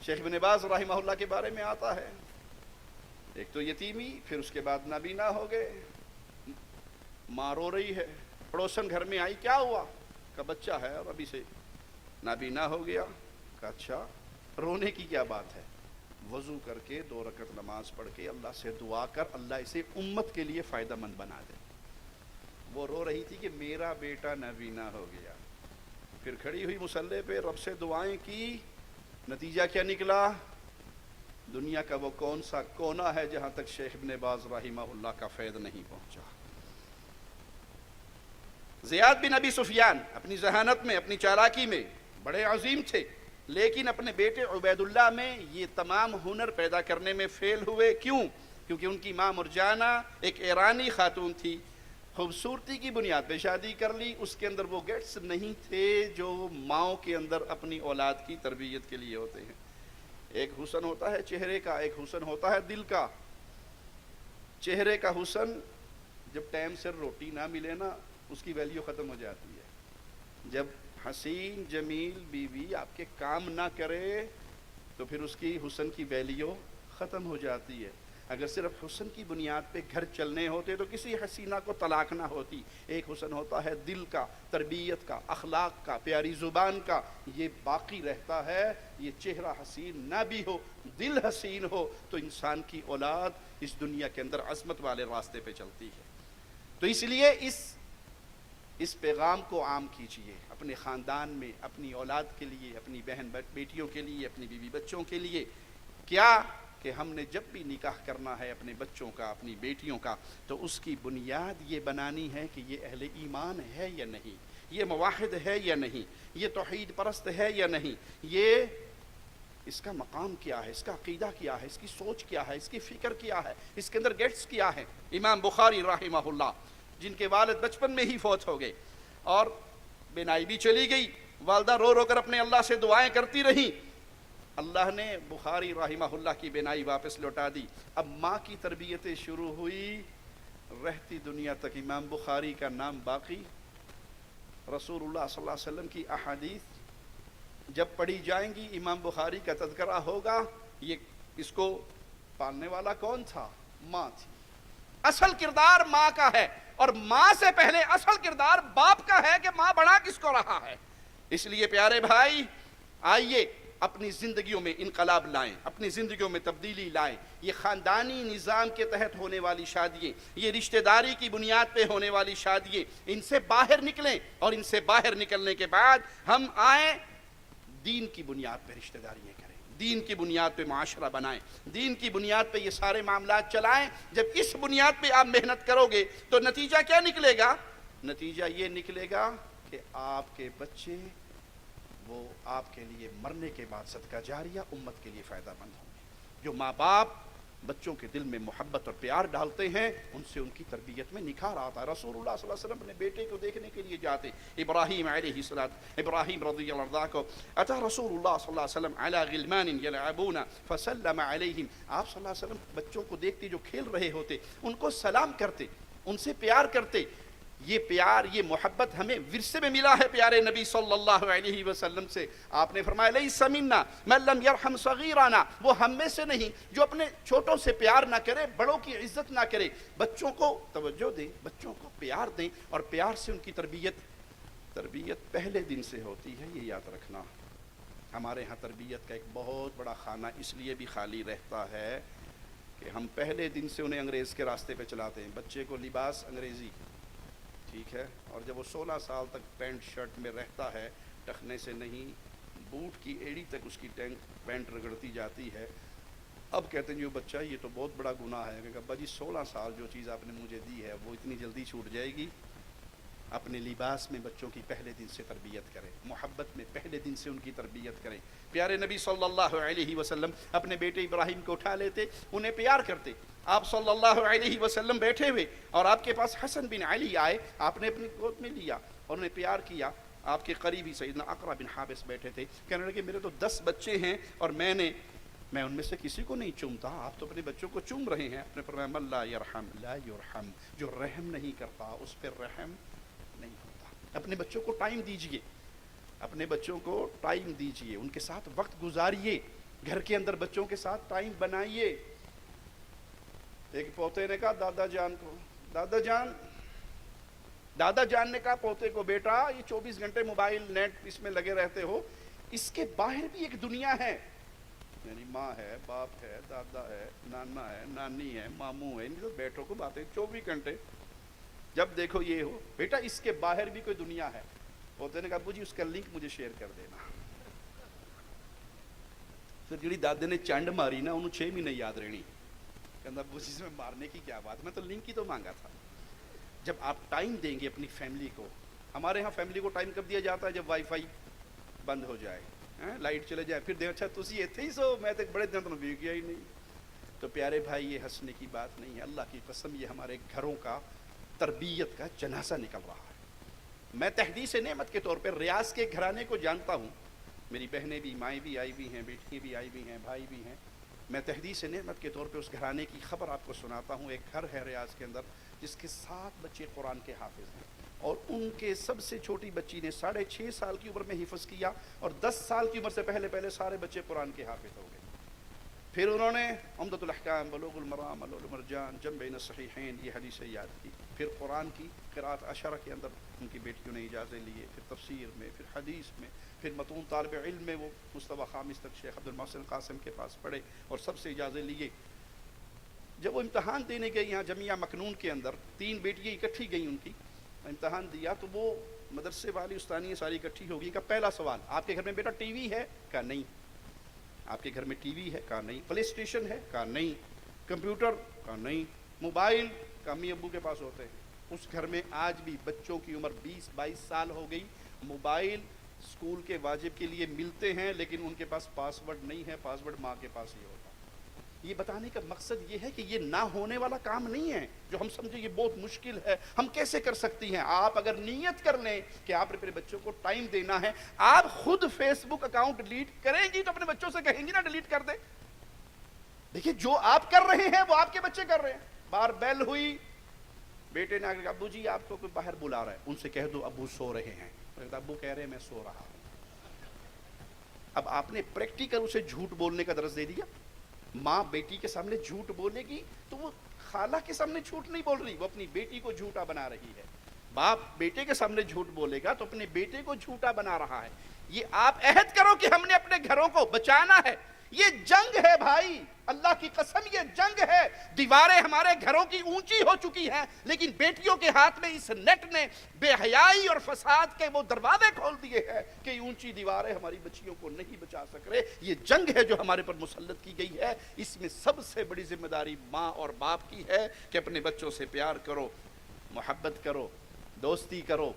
شیخ ابن باز رحمہ اللہ کے بارے میں آتا ہے، ایک تو یتیمی، پھر اس کے بعد نابینا ہو گئے، ماں رو رہی ہے، پڑوسن گھر میں آئی، کیا ہوا؟ کا بچہ ہے اور ابھی سے نابینا ہو گیا۔ کہا اچھا رونے کی کیا بات ہے؟ وضو کر کے 2 رکعت نماز پڑھ کے اللہ سے دعا کر اللہ اسے امت کے لیے فائدہ مند بنا دے۔ وہ رو رہی تھی کہ میرا بیٹا نابینا ہو گیا، پھر کھڑی ہوئی مصلی پہ رب سے دعائیں کی، نتیجہ کیا نکلا؟ دنیا کا وہ کون سا کونا ہے جہاں تک شیخ ابن باز رحمہ اللہ کا فیض نہیں پہنچا۔ زیاد بن ابی سفیان اپنی ذہانت میں، اپنی چالاکی میں بڑے عظیم تھے، لیکن اپنے بیٹے عبید اللہ میں یہ تمام ہنر پیدا کرنے میں فیل ہوئے۔ کیوں؟ کیونکہ ان کی ماں مرجانہ ایک ایرانی خاتون تھی، خوبصورتی کی بنیاد پہ شادی کر لی، اس کے اندر وہ گیٹس نہیں تھے جو ماؤں کے اندر اپنی اولاد کی تربیت کے لیے ہوتے ہیں۔ ایک حسن ہوتا ہے چہرے کا، ایک حسن ہوتا ہے دل کا۔ چہرے کا حسن جب ٹائم سے روٹی نہ ملے نا اس کی ویلیو ختم ہو جاتی ہے. جب حسین جمیل بیوی آپ کے کام نہ کرے تو پھر اس کی حسن کی ویلیو ختم ہو جاتی ہے. اگر صرف حسن کی بنیاد پہ گھر چلنے ہوتے تو کسی حسینہ کو طلاق نہ ہوتی. ایک حسن ہوتا ہے دل کا، تربیت کا، اخلاق کا، پیاری زبان کا، یہ باقی رہتا ہے. یہ چہرہ حسین نہ بھی ہو، دل حسین ہو تو انسان کی اولاد اس دنیا کے اندر عظمت والے راستے پہ چلتی ہے. تو اس لیے اس پیغام کو عام کیجیے اپنے خاندان میں، اپنی اولاد کے لیے، اپنی بہن بیٹیوں کے لیے، اپنی بیوی بچوں کے لیے. کیا کہ ہم نے جب بھی نکاح کرنا ہے اپنے بچوں کا، اپنی بیٹیوں کا، تو اس کی بنیاد یہ بنانی ہے کہ یہ اہل ایمان ہے یا نہیں، یہ موحد ہے یا نہیں، یہ توحید پرست ہے یا نہیں، یہ اس کا مقام کیا ہے، اس کا عقیدہ کیا ہے، اس کی سوچ کیا ہے، اس کی فکر کیا ہے، اس کے اندر گیٹس کیا ہے. امام بخاری رحمہ اللہ جن کے والد بچپن میں ہی فوت ہو گئے اور بینائی بھی چلی گئی، والدہ رو رو کر اپنے اللہ سے دعائیں کرتی رہیں، اللہ نے بخاری رحمہ اللہ کی بینائی واپس لوٹا دی. اب ماں کی تربیتیں شروع ہوئی، رہتی دنیا تک امام بخاری کا نام باقی. رسول اللہ صلی اللہ علیہ وسلم کی احادیث جب پڑھی جائیں گی امام بخاری کا تذکرہ ہوگا. یہ اس کو پالنے والا کون تھا؟ ماں تھی. اصل کردار ماں کا ہے، اور ماں سے پہلے اصل کردار باپ کا ہے کہ ماں بڑھا کس کو رہا ہے. اس لیے پیارے بھائی آئیے اپنی زندگیوں میں انقلاب لائیں، اپنی زندگیوں میں تبدیلی لائیں. یہ خاندانی نظام کے تحت ہونے والی شادییں، یہ رشتہ داری کی بنیاد پہ ہونے والی شادییں، ان سے باہر نکلیں، اور ان سے باہر نکلنے کے بعد ہم آئیں دین کی بنیاد پہ رشتہ داریاں کریں، دین کی بنیاد پہ معاشرہ بنائیں، دین کی بنیاد پہ یہ سارے معاملات چلائیں. جب اس بنیاد پہ آپ محنت کرو گے تو نتیجہ کیا نکلے گا؟ نتیجہ یہ نکلے گا کہ آپ کے بچے وہ آپ کے لیے مرنے کے بعد صدقہ جاریہ امت کے لیے فائدہ مند ہوں گے. جو ماں باپ بچوں کے دل میں محبت اور پیار ڈالتے ہیں ان سے ان کی تربیت میں نکھار آتا ہے. رسول اللہ صلی اللہ علیہ وسلم اپنے بیٹے کو دیکھنے کے لیے جاتے. ابراہیم علیہ السلام، ابراہیم رضی اللہ عنہ کو اتا رسول اللہ صلی اللہ علیہ وسلم علی غلمان یلعبون فسلم علیہم. آپ صلی اللہ علیہ وسلم بچوں کو دیکھتے جو کھیل رہے ہوتے ان کو سلام کرتے، ان سے پیار کرتے. یہ پیار، یہ محبت ہمیں ورثے میں ملا ہے پیارے نبی صلی اللہ علیہ وسلم سے. آپ نے فرمایا لیس منا من لم یرحم صغیرنا، وہ ہم میں سے نہیں جو اپنے چھوٹوں سے پیار نہ کرے، بڑوں کی عزت نہ کرے. بچوں کو توجہ دیں، بچوں کو پیار دیں، اور پیار سے ان کی تربیت پہلے دن سے ہوتی ہے. یہ یاد رکھنا. ہمارے ہاں تربیت کا ایک بہت بڑا خانہ اس لیے بھی خالی رہتا ہے کہ ہم پہلے دن سے انہیں انگریز کے راستے پہ چلاتے ہیں. بچے کو لباس انگریزی، ٹھیک ہے، اور جب وہ 16 سال تک پینٹ شرٹ میں رہتا ہے، ٹخنے سے نہیں، بوٹ کی ایڑی تک اس کی پینٹ رگڑتی جاتی ہے. اب کہتے ہیں جو بچہ یہ تو بہت بڑا گناہ ہے. کہ ابا جی 16 سال جو چیز آپ نے مجھے دی ہے وہ اتنی جلدی چھوٹ جائے گی؟ اپنے لباس میں بچوں کی پہلے دن سے تربیت کریں، محبت میں پہلے دن سے ان کی تربیت کریں. پیارے نبی صلی اللہ علیہ وسلم اپنے بیٹے ابراہیم کو اٹھا لیتے، انہیں پیار کرتے. آپ صلی اللہ علیہ وسلم بیٹھے ہوئے اور آپ کے پاس حسن بن علی آئے، آپ نے اپنی گود میں لیا اور انہیں پیار کیا. آپ کے قریبی سیدنا اقرا بن حابس بیٹھے تھے، کہنے لگے میرے تو 10 بچے ہیں اور میں ان میں سے کسی کو نہیں چومتا، آپ تو اپنے بچوں کو چوم رہے ہیں. آپ نے فرمایا من لا یرحم لا یرحم، جو رحم نہیں کرتا اس پہ رحم نہیں ہوتا. اپنے بچوں کو ٹائم دیجئے، اپنے بچوں کو ٹائم دیجئے، ان کے ساتھ وقت گزاریے، گھر کے اندر بچوں کے ساتھ ٹائم بنائیے. ایک پوتے نے کہا دادا جان کو، دادا جان نے کہا پوتے کو، بیٹا یہ 24 گھنٹے موبائل نیٹ اس میں لگے رہتے ہو، اس کے باہر بھی ایک دنیا ہے. یعنی ماں ہے، باپ ہے، دادا ہے، نانا ہے، نانی ہے، ماموں ہے، ان کے بیٹوں کو باتیں 24 گھنٹے جب دیکھو یہ ہو. بیٹا اس کے باہر بھی کوئی دنیا ہے. پوتے نے کہا ابو جی اس کا لنک مجھے شیئر کر دینا. پھر جڑی دادے نے چنڈ ماری نا انہوں 6 مہینے یاد رہنی. کہنا ابو جی اس میں مارنے کی کیا بات، میں تو لنک ہی تو مانگا تھا. جب آپ ٹائم دیں گے اپنی فیملی کو، ہمارے ہاں فیملی کو ٹائم کب دیا جاتا ہے؟ جب وائی فائی بند ہو جائے، لائٹ چلے جائے، پھر اچھا تسی ایتھے ہی سو، میں تو بڑے دن تو بھی گیا ہی نہیں. تو پیارے بھائی یہ ہنسنے کی بات نہیں ہے، اللہ کی قسم یہ ہمارے گھروں کا تربیت کا جنازہ نکل رہا ہے. میں تحدیث نعمت کے طور پہ ریاض کے گھرانے کو جانتا ہوں. میری بہنیں بھی، مائیں بھی آئی ہوئی ہیں، بیٹیاں بھی آئی ہوئی ہیں، بھائی بھی ہیں. میں تحدیث نعمت کے طور پہ اس گھرانے کی خبر آپ کو سناتا ہوں. ایک گھر ہے ریاض کے اندر جس کے 7 بچے قرآن کے حافظ ہیں, اور ان کے سب سے چھوٹی بچی نے 6.5 سال کی عمر میں حفظ کیا, اور 10 سال کی عمر سے پہلے سارے بچے قرآن کے حافظ ہو گئے. پھر انہوں نے عمدۃ الاحکام, بلوغ المرام, لؤلؤ المرجان, جمع بین الصحیحین یہ حدیثیں یاد کی. پھر قرآن کی قراءت عشرہ کے اندر ان کی بیٹیوں نے اجازے لیے, پھر تفسیر میں, پھر حدیث میں, پھر متون طالب علم میں وہ مصطفیٰ خامس تک شیخ عبد المحسن قاسم کے پاس پڑھے اور سب سے اجازے لیے. جب وہ امتحان دینے گئے یہاں جامعہ مکنون کے اندر, 3 بیٹیاں اکٹھی گئیں, ان کی امتحان دیا تو وہ مدرسے والی استانیاں ساری اکٹھی ہو گئی. کا پہلا سوال, آپ کے گھر میں بیٹا ٹی وی ہے؟ کہا نہیں. آپ کے گھر میں ٹی وی ہے؟ کہا نہیں. پلے اسٹیشن ہے؟ کہا نہیں. کمپیوٹر؟ کہا نہیں. موبائل؟ کہا امی ابو کے پاس ہوتے ہیں. اس گھر میں آج بھی بچوں کی عمر 20-22 سال ہو گئی, موبائل اسکول کے واجب کے لیے ملتے ہیں لیکن ان کے پاس پاسورڈ نہیں ہے, پاسورڈ ماں کے پاس ہی ہوتا. یہ بتانے کا مقصد یہ ہے کہ یہ نہ ہونے والا کام نہیں ہے جو ہم سمجھیں یہ بہت مشکل ہے, ہم کیسے کر سکتی ہیں. آپ اگر نیت کر لیں کہ آپ نے اپنے بچوں کو ٹائم دینا ہے, آپ خود فیس بک اکاؤنٹ ڈیلیٹ کریں گی تو اپنے بچوں سے کہیں گی نا ڈیلیٹ کر دیں. دیکھیے جو آپ کر رہے ہیں وہ آپ کے بچے کر رہے ہیں. بار بیل ہوئی, بیٹے نے آگے کہا ابو جی آپ کو کوئی باہر بلا رہا ہے, ان سے کہہ دو ابو سو رہے ہیں. ابو کہہ رہے ہیں میں سو رہا ہوں. اب آپ نے پریکٹیکل اسے جھوٹ بولنے کا درس دے دیا. ماں بیٹی کے سامنے جھوٹ بولے گی تو وہ خالہ کے سامنے جھوٹ نہیں بول رہی, وہ اپنی بیٹی کو جھوٹا بنا رہی ہے. باپ بیٹے کے سامنے جھوٹ بولے گا تو اپنے بیٹے کو جھوٹا بنا رہا ہے. یہ آپ عہد کرو کہ ہم نے اپنے گھروں کو بچانا ہے. یہ جنگ ہے بھائی, اللہ کی قسم یہ جنگ ہے. دیواریں ہمارے گھروں کی اونچی ہو چکی ہیں لیکن بیٹیوں کے ہاتھ میں اس نیٹ نے بے حیائی اور فساد کے وہ دروازے کھول دیے ہیں کہ اونچی دیواریں ہماری بچیوں کو نہیں بچا سک رہے. یہ جنگ ہے جو ہمارے پر مسلط کی گئی ہے. اس میں سب سے بڑی ذمہ داری ماں اور باپ کی ہے کہ اپنے بچوں سے پیار کرو, محبت کرو, دوستی کرو,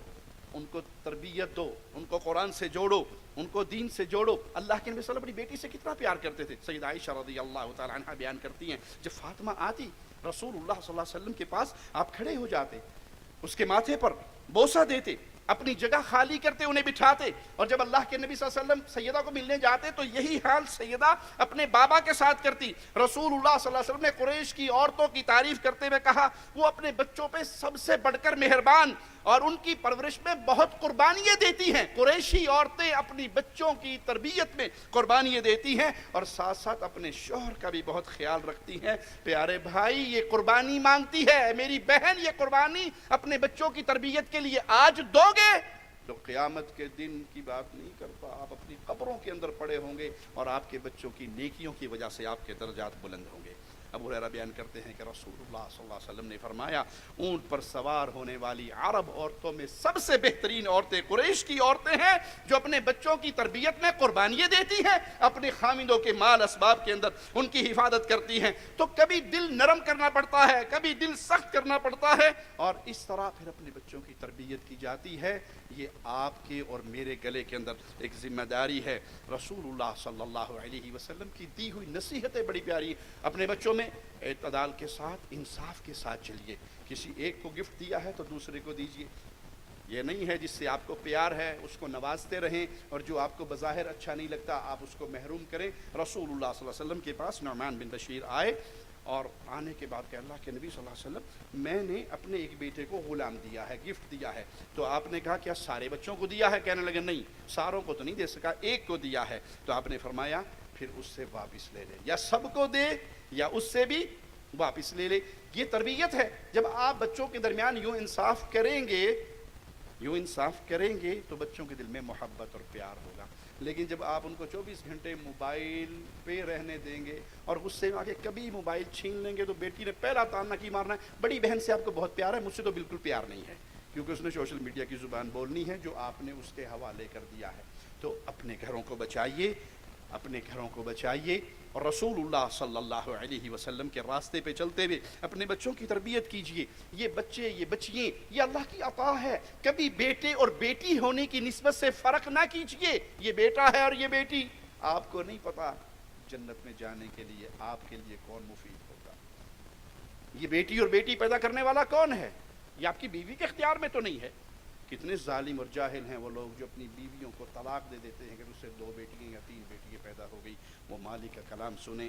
ان کو تربیت دو, ان کو قرآن سے جوڑو, ان کو دین سے جوڑو. اللہ کے نبی صلی اللہ علیہ وسلم اپنی بیٹی سے کتنا پیار کرتے تھے. سیدہ عائشہ رضی اللہ تعالی عنہ بیان کرتی ہیں جب فاطمہ آتی رسول اللہ صلی اللہ علیہ وسلم کے پاس, آپ کھڑے ہو جاتے, اس کے ماتھے پر بوسہ دیتے, اپنی جگہ خالی کرتے, انہیں بٹھاتے. اور جب اللہ کے نبی صلی اللہ علیہ وسلم سیدہ کو ملنے جاتے تو یہی حال سیدہ اپنے بابا کے ساتھ کرتی. رسول اللہ صلی اللہ علیہ وسلم نے قریش کی عورتوں کی تعریف کرتے ہوئے کہا وہ اپنے بچوں پہ سب سے بڑھ کر مہربان اور ان کی پرورش میں بہت قربانیاں دیتی ہیں. قریشی عورتیں اپنی بچوں کی تربیت میں قربانیاں دیتی ہیں اور ساتھ ساتھ اپنے شوہر کا بھی بہت خیال رکھتی ہیں. پیارے بھائی یہ قربانی مانگتی ہے, میری بہن یہ قربانی اپنے بچوں کی تربیت کے لیے آج دو گے تو قیامت کے دن کی بات نہیں کرتا, آپ اپنی قبروں کے اندر پڑے ہوں گے اور آپ کے بچوں کی نیکیوں کی وجہ سے آپ کے درجات بلند ہوں گے. ابو ہریرہ بیان کرتے ہیں کہ رسول اللہ صلی اللہ علیہ وسلم نے فرمایا اونٹ پر سوار ہونے والی عرب عورتوں میں سب سے بہترین عورتیں قریش کی عورتیں ہیں جو اپنے بچوں کی تربیت میں قربانیاں دیتی ہیں, اپنے خاوندوں کے مال اسباب کے اندر ان کی حفاظت کرتی ہیں. تو کبھی دل نرم کرنا پڑتا ہے, کبھی دل سخت کرنا پڑتا ہے اور اس طرح پھر اپنے بچوں کی تربیت کی جاتی ہے. یہ آپ کے اور میرے گلے کے اندر ایک ذمہ داری ہے. رسول اللہ صلی اللہ علیہ وسلم کی دی ہوئی نصیحتیں بڑی پیاری. اپنے بچوں میں اعتدال کے ساتھ, انصاف کے ساتھ چلیے. کسی ایک کو گفٹ دیا ہے تو دوسرے کو دیجیے. یہ نہیں ہے جس سے آپ کو پیار ہے اس کو نوازتے رہیں اور جو آپ کو بظاہر اچھا نہیں لگتا آپ اس کو محروم کریں. رسول اللہ صلی اللہ علیہ وسلم کے پاس نعمان بن بشیر آئے اور آنے کے بعد کہ اللہ کے نبی صلی اللہ علیہ وسلم میں نے اپنے ایک بیٹے کو غلام دیا ہے, گفٹ دیا ہے. تو آپ نے کہا کیا سارے بچوں کو دیا ہے؟ کہنے لگے نہیں ساروں کو تو نہیں دے سکا, ایک کو دیا ہے. تو آپ نے فرمایا پھر اس سے واپس لے لے, یا سب کو دے یا اس سے بھی واپس لے لے. یہ تربیت ہے. جب آپ بچوں کے درمیان یوں انصاف کریں گے تو بچوں کے دل میں محبت اور پیار ہوگا. لیکن جب آپ ان کو 24 گھنٹے موبائل پہ رہنے دیں گے اور غصے میں آ کے کبھی موبائل چھین لیں گے تو بیٹی نے پہلا تانا کی مارنا ہے بڑی بہن سے آپ کو بہت پیار ہے, مجھ سے تو بالکل پیار نہیں ہے, کیونکہ اس نے سوشل میڈیا کی زبان بولنی ہے جو آپ نے اس کے حوالے کر دیا ہے. تو اپنے گھروں کو بچائیے, اپنے گھروں کو بچائیے اور رسول اللہ صلی اللہ علیہ وسلم کے راستے پہ چلتے ہوئے اپنے بچوں کی تربیت کیجئے. یہ بچے یہ بچیاں یہ اللہ کی عطا ہے. کبھی بیٹے اور بیٹی ہونے کی نسبت سے فرق نہ کیجئے. یہ بیٹا ہے اور یہ بیٹی, آپ کو نہیں پتا جنت میں جانے کے لیے آپ کے لیے کون مفید ہوگا. یہ بیٹی اور بیٹی پیدا کرنے والا کون ہے؟ یہ آپ کی بیوی کے اختیار میں تو نہیں ہے. کتنے ظالم اور جاہل ہیں وہ لوگ جو اپنی بیویوں کو طلاق دے دیتے ہیں کہ اس سے 2 بیٹیاں یا 3 بیٹیاں پیدا ہو گئی. وہ مالک کا کلام سنیں,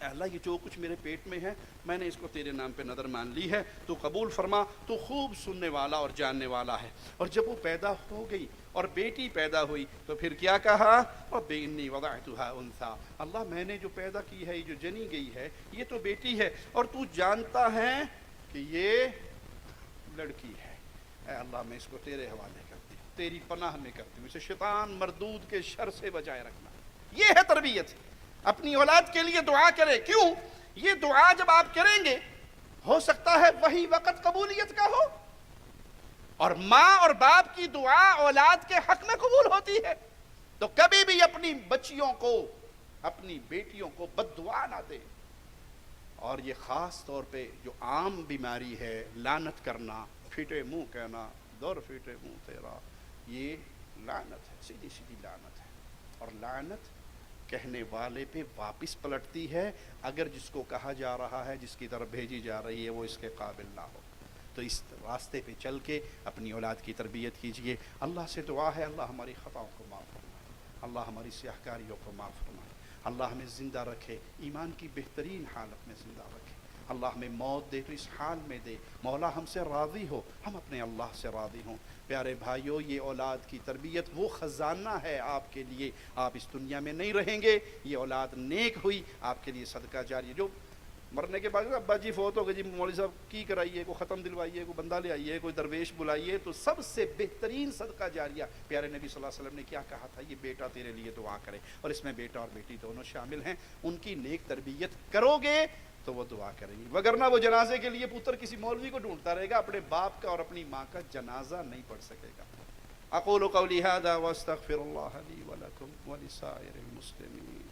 اے اللہ یہ جو کچھ میرے پیٹ میں ہے میں نے اس کو تیرے نام پہ نظر مان لی ہے، تو قبول فرما، تو خوب سننے والا اور جاننے والا ہے۔ اور جب وہ پیدا ہو گئی اور بیٹی پیدا ہوئی تو پھر کیا کہا؟ رب انی وضعتها انثى، اللہ میں نے جو پیدا کی ہے، یہ جو جنی گئی ہے یہ تو بیٹی ہے، اور تو جانتا ہے کہ یہ لڑکی ہے۔ اے اللہ میں اس کو تیرے حوالے کرتی ہوں، تیری پناہ میں کرتی ہوں، اسے شیطان مردود کے شر سے بچائے رکھنا۔ یہ ہے تربیت۔ اپنی اولاد کے لیے دعا کرے، کیوں؟ یہ دعا جب آپ کریں گے ہو سکتا ہے وہی وقت قبولیت کا ہو، اور ماں اور باپ کی دعا اولاد کے حق میں قبول ہوتی ہے، تو کبھی بھی اپنی بچیوں کو، اپنی بیٹیوں کو بد دعا نہ دے۔ اور یہ خاص طور پہ جو عام بیماری ہے، لعنت کرنا، پھٹے منہ کہنا، دور پھٹے منہ تیرا، یہ لعنت ہے، سیدھی سیدھی لعنت ہے۔ اور لعنت کہنے والے پہ واپس پلٹتی ہے اگر جس کو کہا جا رہا ہے، جس کی طرف بھیجی جا رہی ہے، وہ اس کے قابل نہ ہو۔ تو اس راستے پہ چل کے اپنی اولاد کی تربیت کیجئے۔ اللہ سے دعا ہے اللہ ہماری خطاؤں کو معاف فرمائے، اللہ ہماری سیاہ کاریوں کو معاف فرمائے، اللہ ہمیں زندہ رکھے، ایمان کی بہترین حالت میں زندہ رکھے، اللہ ہمیں موت دے تو اس حال میں دے، مولا ہم سے راضی ہو، ہم اپنے اللہ سے راضی ہوں۔ پیارے بھائیو، یہ اولاد کی تربیت وہ خزانہ ہے آپ کے لیے، آپ اس دنیا میں نہیں رہیں گے، یہ اولاد نیک ہوئی آپ کے لیے صدقہ جاری۔ جو مرنے کے بعد ابا جی فوت ہو گئے، جی مولوی صاحب کی کرائیے، کوئی ختم دلوائیے، کوئی بندہ لے آئیے، کوئی درویش بلائیے، تو سب سے بہترین صدقہ جاریہ پیارے نبی صلی اللہ علیہ وسلم نے کیا کہا تھا؟ یہ بیٹا تیرے لیے دعا کرے، اور اس میں بیٹا اور بیٹی دونوں شامل ہیں۔ ان کی نیک تربیت کرو گے تو وہ دعا کریں گی، وگرنہ وہ جنازے کے لیے پتر کسی مولوی کو ڈھونڈتا رہے گا، اپنے باپ کا اور اپنی ماں کا جنازہ نہیں پڑھ سکے گا۔ اقول قولی ھذا واستغفر اللہ لی ولکم ولسائر المسلمین۔